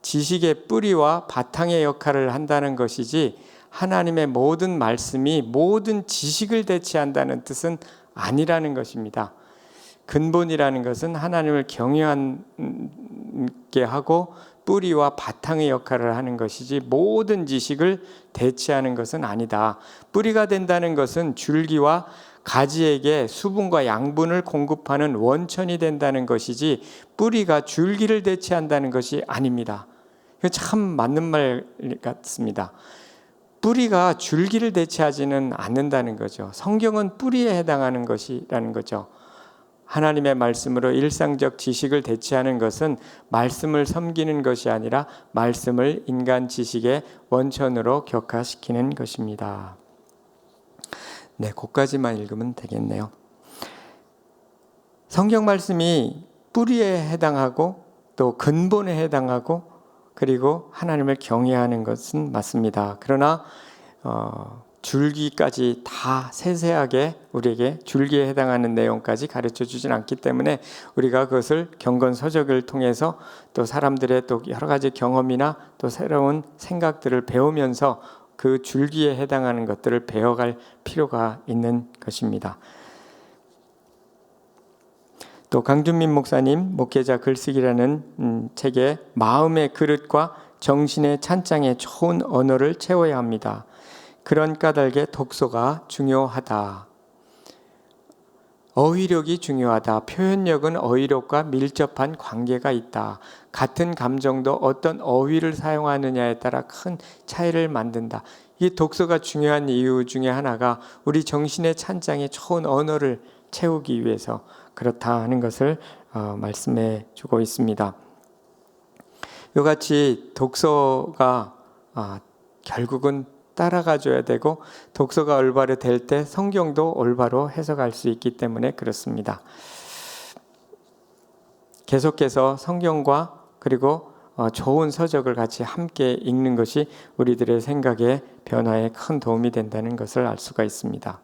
지식의 뿌리와 바탕의 역할을 한다는 것이지 하나님의 모든 말씀이 모든 지식을 대체한다는 뜻은 아니라는 것입니다. 근본이라는 것은 하나님을 경외하게 하고 뿌리와 바탕의 역할을 하는 것이지 모든 지식을 대체하는 것은 아니다. 뿌리가 된다는 것은 줄기와 가지에게 수분과 양분을 공급하는 원천이 된다는 것이지 뿌리가 줄기를 대체한다는 것이 아닙니다. 이거 참 맞는 말 같습니다. 뿌리가 줄기를 대체하지는 않는다는 거죠. 성경은 뿌리에 해당하는 것이라는 거죠. 하나님의 말씀으로 일상적 지식을 대체하는 것은 말씀을 섬기는 것이 아니라 말씀을 인간 지식의 원천으로 격화시키는 것입니다. 네, 거기까지만 읽으면 되겠네요. 성경 말씀이 뿌리에 해당하고 또 근본에 해당하고 그리고 하나님을 경외하는 것은 맞습니다. 그러나 줄기까지 다 세세하게 우리에게 줄기에 해당하는 내용까지 가르쳐 주진 않기 때문에 우리가 그것을 경건서적을 통해서 또 사람들의 또 여러 가지 경험이나 또 새로운 생각들을 배우면서 그 줄기에 해당하는 것들을 배워갈 필요가 있는 것입니다. 또 강준민 목사님 목회자 글쓰기라는 책에 마음의 그릇과 정신의 찬장에 좋은 언어를 채워야 합니다. 그런 까닭에 독서가 중요하다. 어휘력이 중요하다. 표현력은 어휘력과 밀접한 관계가 있다. 같은 감정도 어떤 어휘를 사용하느냐에 따라 큰 차이를 만든다. 이 독서가 중요한 이유 중에 하나가 우리 정신의 찬장에 좋은 언어를 채우기 위해서 그렇다 하는 것을 말씀해 주고 있습니다. 이같이 독서가 결국은 따라가줘야 되고 독서가 올바로 될 때 성경도 올바로 해석할 수 있기 때문에 그렇습니다. 계속해서 성경과 그리고 좋은 서적을 같이 함께 읽는 것이 우리들의 생각의 변화에 큰 도움이 된다는 것을 알 수가 있습니다.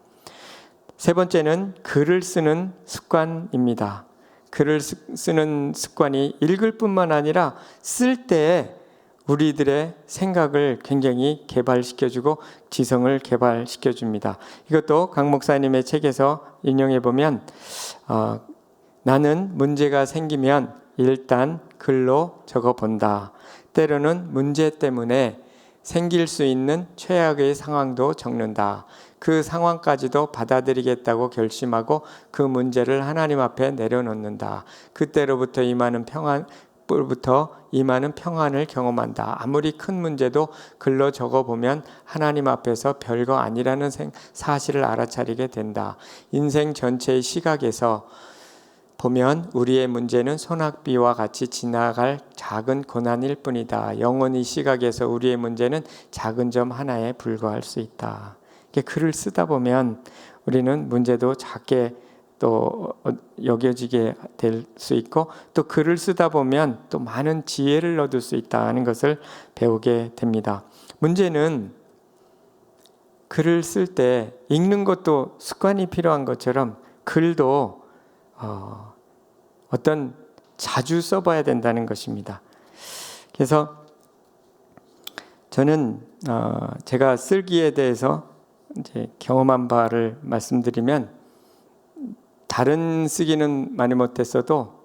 세 번째는 글을 쓰는 습관입니다. 글을 쓰는 습관이 읽을 뿐만 아니라 쓸 때에 우리들의 생각을 굉장히 개발시켜주고 지성을 개발시켜줍니다. 이것도 강 목사님의 책에서 인용해 보면 나는 문제가 생기면 일단 글로 적어본다. 때로는 문제 때문에 생길 수 있는 최악의 상황도 적는다. 그 상황까지도 받아들이겠다고 결심하고 그 문제를 하나님 앞에 내려놓는다. 그때로부터 임하는 평안을 경험한다. 아무리 큰 문제도 글로 적어보면 하나님 앞에서 별거 아니라는 사실을 알아차리게 된다. 인생 전체의 시각에서 보면 우리의 문제는 소낙비와 같이 지나갈 작은 고난일 뿐이다. 영혼의 시각에서 우리의 문제는 작은 점 하나에 불과할 수 있다. 글을 쓰다 보면 우리는 문제도 작게 또 여겨지게 될 수 있고 또 글을 쓰다 보면 또 많은 지혜를 얻을 수 있다는 것을 배우게 됩니다. 문제는 글을 쓸 때 읽는 것도 습관이 필요한 것처럼 글도 어떤 자주 써봐야 된다는 것입니다. 그래서 저는 제가 쓸기에 대해서 이제 경험한 바를 말씀드리면 다른 쓰기는 많이 못했어도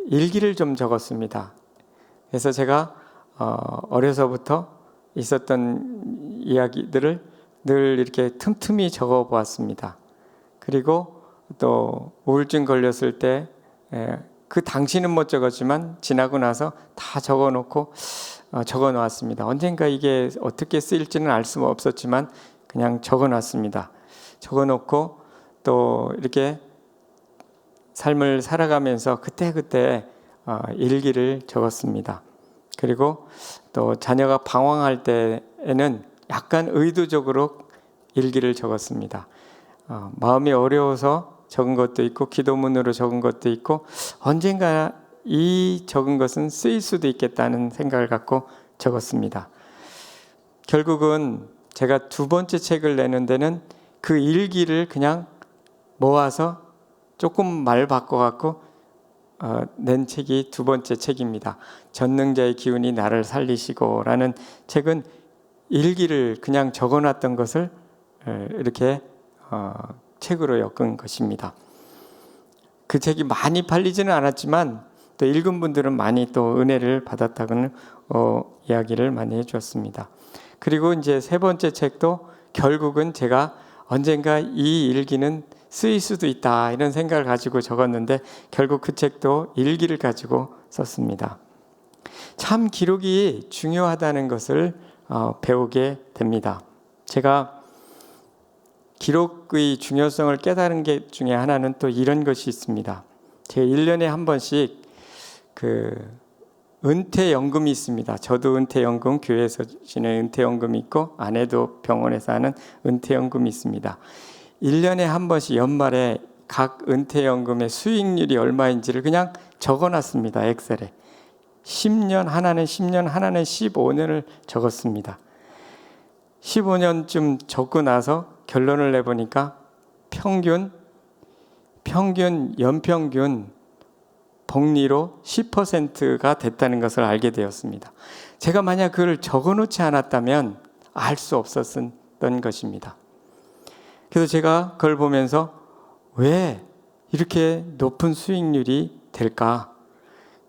일기를 좀 적었습니다. 그래서 제가 어려서부터 있었던 이야기들을 늘 이렇게 틈틈이 적어보았습니다. 그리고 또 우울증 걸렸을 때 그 당시는 못 적었지만 지나고 나서 다 적어놓고 적어놓았습니다. 언젠가 이게 어떻게 쓰일지는 알 수 없었지만 그냥 적어놨습니다. 적어놓고 또 이렇게 삶을 살아가면서 그때그때 일기를 적었습니다. 그리고 또 자녀가 방황할 때에는 약간 의도적으로 일기를 적었습니다. 마음이 어려워서 적은 것도 있고 기도문으로 적은 것도 있고 언젠가 이 적은 것은 쓰일 수도 있겠다는 생각을 갖고 적었습니다. 결국은 제가 두 번째 책을 내는 데는 그 일기를 그냥 모아서 조금 말 바꿔갖고 낸 책이 두 번째 책입니다. 전능자의 기운이 나를 살리시고 라는 책은 일기를 그냥 적어놨던 것을 이렇게 책으로 엮은 것입니다. 그 책이 많이 팔리지는 않았지만 또 읽은 분들은 많이 또 은혜를 받았다고는 이야기를 많이 해주었습니다. 그리고 이제 세 번째 책도 결국은 제가 언젠가 이 일기는 쓰일 수도 있다 이런 생각을 가지고 적었는데 결국 그 책도 일기를 가지고 썼습니다. 참 기록이 중요하다는 것을 배우게 됩니다. 제가 기록의 중요성을 깨달은 게 중에 하나는 또 이런 것이 있습니다. 제가 1년에 한 번씩 은퇴연금이 있습니다. 저도 은퇴연금, 교회에서 주는 은퇴연금이 있고 아내도 병원에서 하는 은퇴연금이 있습니다. 1년에 한 번씩 연말에 각 은퇴연금의 수익률이 얼마인지를 그냥 적어놨습니다. 엑셀에. 10년 하나는 10년, 하나는 15년을 적었습니다. 15년쯤 적고 나서 결론을 내보니까 연평균 복리로 10%가 됐다는 것을 알게 되었습니다. 제가 만약 그걸 적어놓지 않았다면 알 수 없었던 것입니다. 그래서 제가 그걸 보면서 왜 이렇게 높은 수익률이 될까?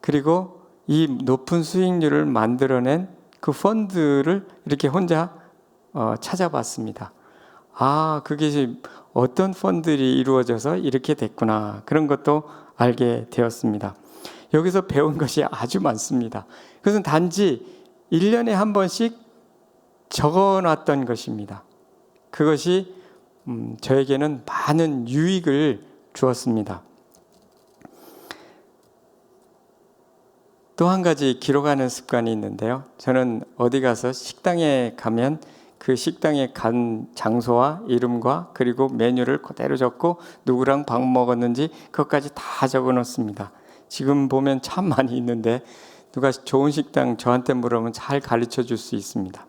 그리고 이 높은 수익률을 만들어낸 그 펀드를 이렇게 혼자 찾아봤습니다. 그게 어떤 펀드들이 이루어져서 이렇게 됐구나. 그런 것도 알게 되었습니다. 여기서 배운 것이 아주 많습니다. 그것은 단지 1년에 한 번씩 적어놨던 것입니다. 그것이 저에게는 많은 유익을 주었습니다. 또 한 가지 기록하는 습관이 있는데요. 저는 어디 가서 식당에 가면 그 식당에 간 장소와 이름과 그리고 메뉴를 그대로 적고 누구랑 밥 먹었는지 그것까지 다 적어 놓습니다. 지금 보면 참 많이 있는데 누가 좋은 식당 저한테 물으면 잘 가르쳐 줄 수 있습니다.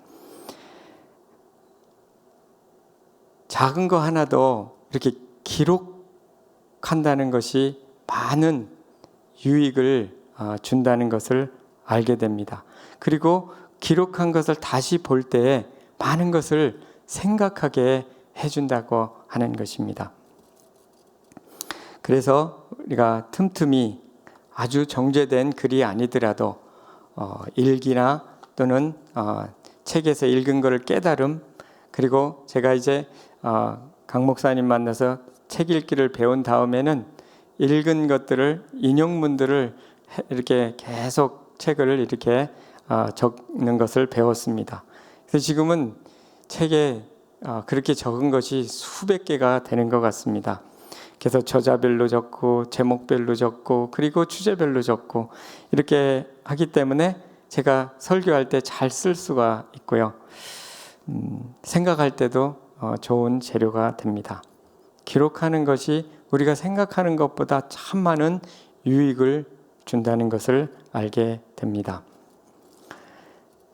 작은 거 하나도 이렇게 기록한다는 것이 많은 유익을 준다는 것을 알게 됩니다. 그리고 기록한 것을 다시 볼 때에 많은 것을 생각하게 해준다고 하는 것입니다. 그래서 우리가 틈틈이 아주 정제된 글이 아니더라도 일기나 또는 책에서 읽은 것을 깨달음, 그리고 제가 이제 강 목사님 만나서 책 읽기를 배운 다음에는 읽은 것들을 인용문들을 이렇게 계속 책을 이렇게 적는 것을 배웠습니다. 그래서 지금은 책에 그렇게 적은 것이 수백 개가 되는 것 같습니다. 그래서 저자별로 적고 제목별로 적고 그리고 주제별로 적고 이렇게 하기 때문에 제가 설교할 때 잘 쓸 수가 있고요. 생각할 때도 좋은 재료가 됩니다. 기록하는 것이 우리가 생각하는 것보다 참 많은 유익을 준다는 것을 알게 됩니다.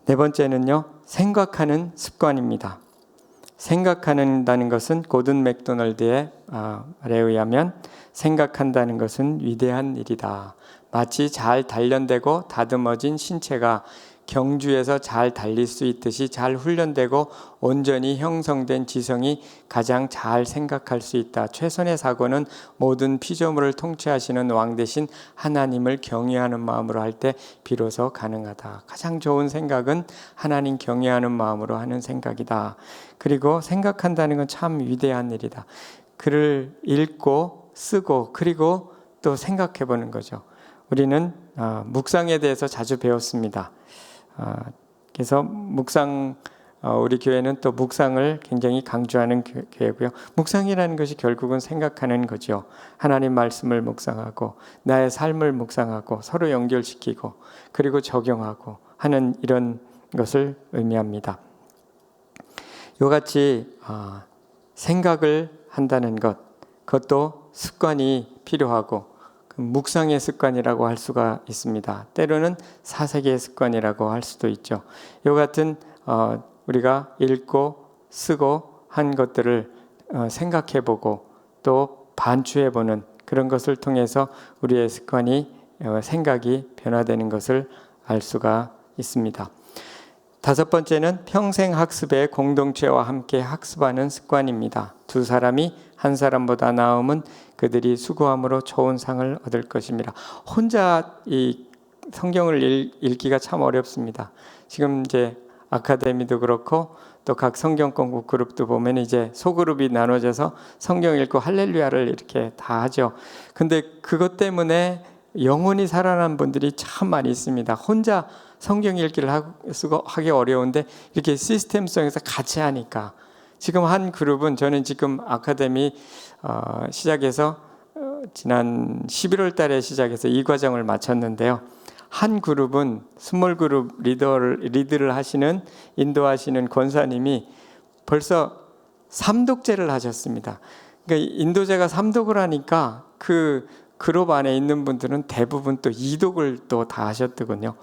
네 번째는요, 생각하는 습관입니다. 생각한다는 것은 고든 맥도널드의 말에 의하면 생각한다는 것은 위대한 일이다. 마치 잘 단련되고 다듬어진 신체가 경주에서 잘 달릴 수 있듯이 잘 훈련되고 온전히 형성된 지성이 가장 잘 생각할 수 있다. 최선의 사고는 모든 피조물을 통치하시는 왕 대신 하나님을 경외하는 마음으로 할 때 비로소 가능하다. 가장 좋은 생각은 하나님 경외하는 마음으로 하는 생각이다. 그리고 생각한다는 건 참 위대한 일이다. 글을 읽고 쓰고 그리고 또 생각해 보는 거죠. 우리는 묵상에 대해서 자주 배웠습니다. 그래서 우리 교회는 또 묵상을 굉장히 강조하는 교회고요. 묵상이라는 것이 결국은 생각하는 거죠. 하나님 말씀을 묵상하고 나의 삶을 묵상하고 서로 연결시키고 그리고 적용하고 하는 이런 것을 의미합니다. 이같이 생각을 한다는 것, 그것도 습관이 필요하고 묵상의 습관이라고 할 수가 있습니다. 때로는 사색의 습관이라고 할 수도 있죠. 이 같은 우리가 읽고 쓰고 한 것들을 생각해보고 또 반추해보는 그런 것을 통해서 우리의 생각이 변화되는 것을 알 수가 있습니다. 다섯 번째는 평생 학습의 공동체와 함께 학습하는 습관입니다. 두 사람이 한 사람보다 나음은 그들이 수고함으로 좋은 상을 얻을 것입니다. 혼자 이 성경을 읽기가 참 어렵습니다. 지금 이제 아카데미도 그렇고 또 각 성경 공부 그룹도 보면 이제 소그룹이 나눠져서 성경 읽고 할렐루야를 이렇게 다 하죠. 근데 그것 때문에 영혼이 살아난 분들이 참 많이 있습니다. 혼자 성경 읽기를 하기 어려운데 이렇게 시스템성에서 같이 하니까 지금 한 그룹은 저는 지금 아카데미 시작해서 지난 11월 달에 시작해서 이 과정을 마쳤는데요. 한 그룹은 스몰 그룹 리드를 하시는 인도하시는 권사님이 벌써 삼독제를 하셨습니다. 그러니까 인도제가 삼독을 하니까 그 그룹 안에 있는 분들은 대부분 또 이독을 또 다 하셨더군요.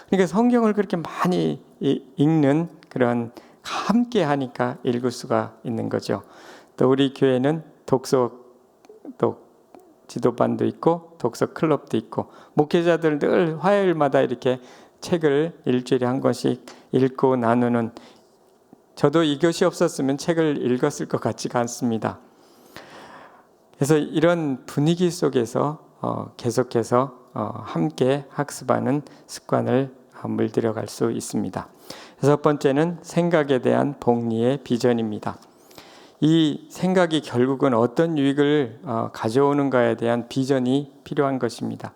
그러니까 성경을 그렇게 많이 읽는 그런 함께 하니까 읽을 수가 있는 거죠. 또 우리 교회는 독서 지도반도 있고 독서 클럽도 있고 목회자들 늘 화요일마다 이렇게 책을 일주일에 한 권씩 읽고 나누는, 저도 이것이 없었으면 책을 읽었을 것 같지가 않습니다. 그래서 이런 분위기 속에서 계속해서 함께 학습하는 습관을 물들여갈 수 있습니다. 첫 번째는 생각에 대한 복리의 비전입니다. 이 생각이 결국은 어떤 유익을 가져오는가에 대한 비전이 필요한 것입니다.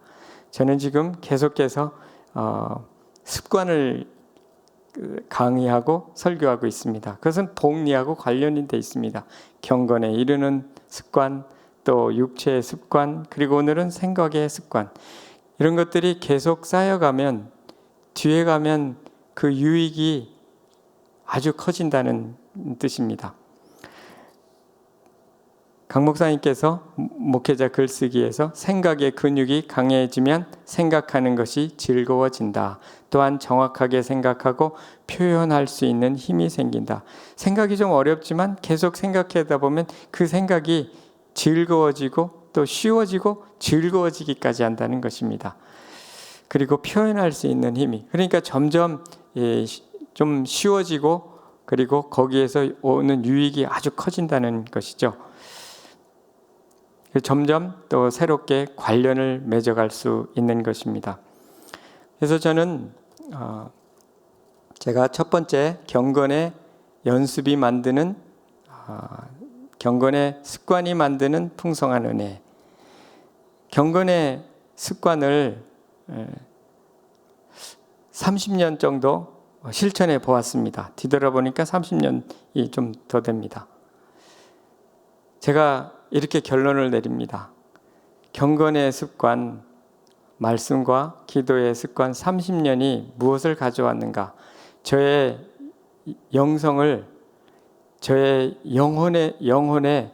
저는 지금 계속해서 습관을 강의하고 설교하고 있습니다. 그것은 복리하고 관련이 되어 있습니다. 경건에 이르는 습관, 또 육체의 습관, 그리고 오늘은 생각의 습관, 이런 것들이 계속 쌓여가면 뒤에 가면 그 유익이 아주 커진다는 뜻입니다. 강 목사님께서 목회자 글쓰기에서 생각의 근육이 강해지면 생각하는 것이 즐거워진다. 또한 정확하게 생각하고 표현할 수 있는 힘이 생긴다. 생각이 좀 어렵지만 계속 생각하다 보면 그 생각이 즐거워지고 또 쉬워지고 즐거워지기까지 한다는 것입니다. 그리고 표현할 수 있는 힘이, 그러니까 점점 좀 쉬워지고 그리고 거기에서 오는 유익이 아주 커진다는 것이죠. 점점 또 새롭게 관련을 맺어갈 수 있는 것입니다. 그래서 저는 제가 첫 번째 경건의 연습이 만드는 경건의 습관이 만드는 풍성한 은혜, 경건의 습관을 30년 정도 실천해 보았습니다. 뒤돌아보니까 30년이 좀 더 됩니다. 제가 이렇게 결론을 내립니다. 경건의 습관, 말씀과 기도의 습관 30년이 무엇을 가져왔는가? 저의 영성을, 저의 영성을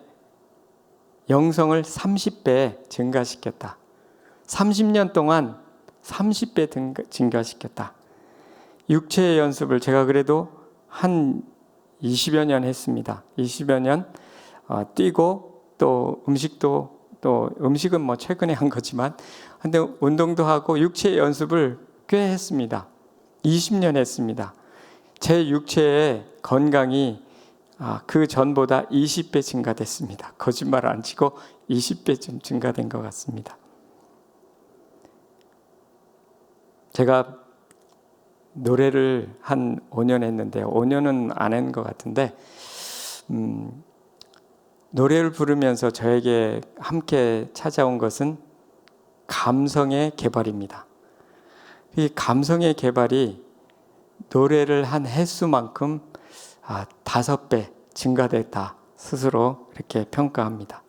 30배 증가시켰다. 30년 동안 30배 증가시켰다. 육체의 연습을 제가 그래도 한 20여 년 했습니다. 20여 년 뛰고 또 음식은 뭐 최근에 한 거지만 근데 운동도 하고 육체의 연습을 꽤 했습니다. 20년 했습니다. 제 육체의 건강이 그 전보다 20배 증가됐습니다. 거짓말 안 치고 20배 좀 증가된 것 같습니다. 제가 노래를 한 5년 했는데요. 5년은 안 한 것 같은데 노래를 부르면서 저에게 함께 찾아온 것은 감성의 개발입니다. 이 감성의 개발이 노래를 한 횟수만큼 5배 증가됐다 스스로 이렇게 평가합니다.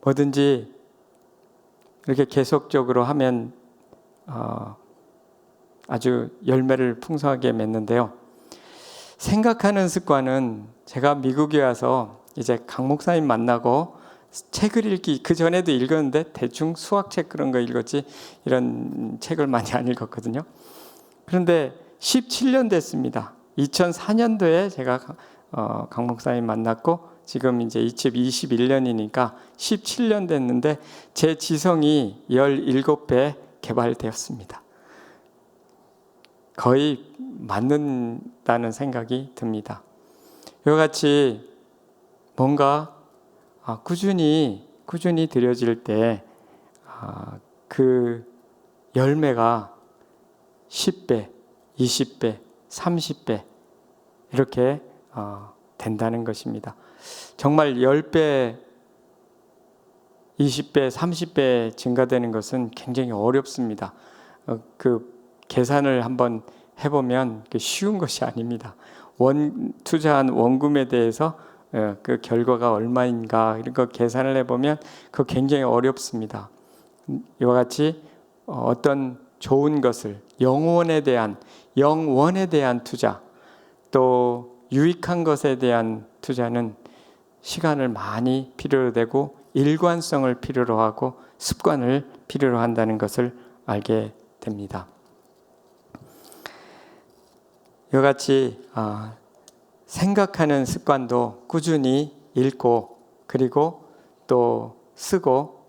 뭐든지 이렇게 계속적으로 하면 아주 열매를 풍성하게 맺는데요. 생각하는 습관은 제가 미국에 와서 이제 강 목사님 만나고 책을 읽기, 그 전에도 읽었는데 대충 수학책 그런 거 읽었지 이런 책을 많이 안 읽었거든요. 그런데 17년 됐습니다. 2004년도에 제가 강 목사님 만났고 지금 이제 2021년이니까 17년 됐는데 제 지성이 17배 개발되었습니다. 거의 맞는다는 생각이 듭니다. 이와 같이 뭔가 꾸준히 드려질 때 그 열매가 10배, 20배, 30배 이렇게 된다는 것입니다. 정말 10배, 20배, 30배 증가되는 것은 굉장히 어렵습니다. 그 계산을 한번 해보면 쉬운 것이 아닙니다. 투자한 원금에 대해서 그 결과가 얼마인가 이런 거 계산을 해보면 그거 굉장히 어렵습니다. 이와 같이 어떤 좋은 것을 영원에 대한 투자, 또 유익한 것에 대한 투자는 시간을 많이 필요로 되고 일관성을 필요로 하고 습관을 필요로 한다는 것을 알게 됩니다. 이와 같이 생각하는 습관도 꾸준히 읽고 그리고 또 쓰고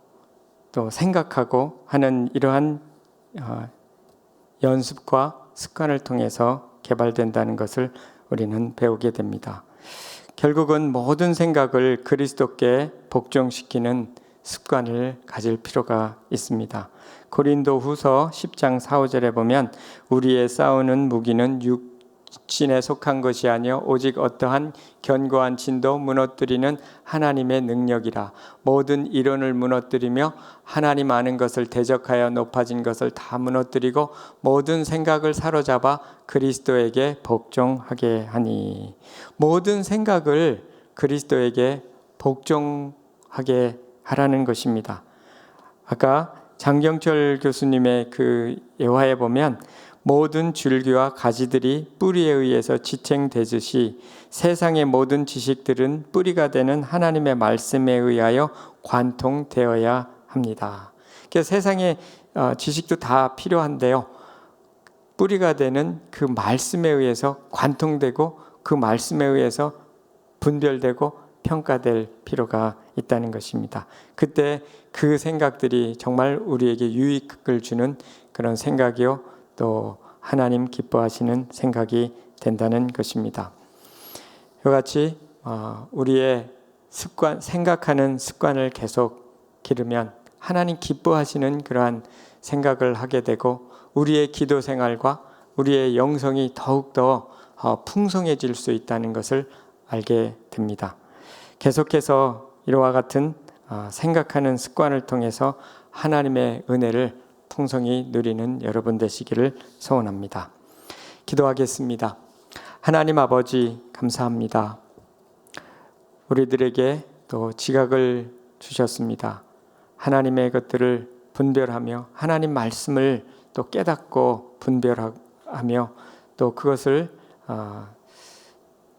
또 생각하고 하는 이러한 연습과 습관을 통해서 개발된다는 것을 우리는 배우게 됩니다. 결국은 모든 생각을 그리스도께 복종시키는 습관을 가질 필요가 있습니다. 고린도후서 10장 4, 5절에 보면 우리의 싸우는 무기는 육신에 속한 것이 아니요 오직 어떠한 견고한 진도 무너뜨리는 하나님의 능력이라. 모든 이론을 무너뜨리며 하나님 아는 것을 대적하여 높아진 것을 다 무너뜨리고 모든 생각을 사로잡아 그리스도에게 복종하게 하니. 모든 생각을 그리스도에게 복종하게 하라는 것입니다. 아까 장경철 교수님의 그 예화에 보면 모든 줄기와 가지들이 뿌리에 의해서 지탱되듯이 세상의 모든 지식들은 뿌리가 되는 하나님의 말씀에 의하여 관통되어야 합니다. 그래서 세상의 지식도 다 필요한데요. 뿌리가 되는 그 말씀에 의해서 관통되고 그 말씀에 의해서 분별되고 평가될 필요가 있다는 것입니다. 그때 그 생각들이 정말 우리에게 유익을 주는 그런 생각이요 또 하나님 기뻐하시는 생각이 된다는 것입니다. 이와 같이 우리의 생각하는 습관을 계속 기르면 하나님 기뻐하시는 그러한 생각을 하게 되고 우리의 기도 생활과 우리의 영성이 더욱더 풍성해질 수 있다는 것을 알게 됩니다. 계속해서 이와 같은 생각하는 습관을 통해서 하나님의 은혜를 풍성히 누리는 여러분 되시기를 소원합니다. 기도하겠습니다. 하나님 아버지 감사합니다. 우리들에게 또 지각을 주셨습니다. 하나님의 것들을 분별하며 하나님 말씀을 또 깨닫고 분별하며 또 그것을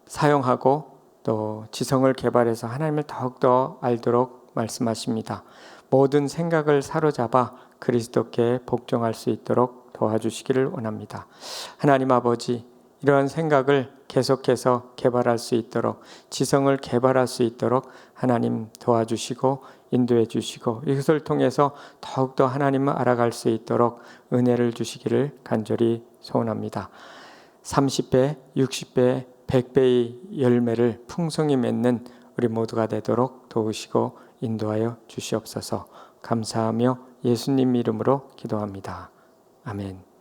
사용하고 또 지성을 개발해서 하나님을 더욱더 알도록 말씀하십니다. 모든 생각을 사로잡아 그리스도께 복종할 수 있도록 도와주시기를 원합니다. 하나님 아버지, 이러한 생각을 계속해서 개발할 수 있도록 지성을 개발할 수 있도록 하나님 도와주시고 인도해 주시고 이것을 통해서 더욱더 하나님을 알아갈 수 있도록 은혜를 주시기를 간절히 소원합니다. 30배, 60배, 100배의 열매를 풍성히 맺는 우리 모두가 되도록 도우시고 인도하여 주시옵소서. 감사하며 예수님 이름으로 기도합니다. 아멘.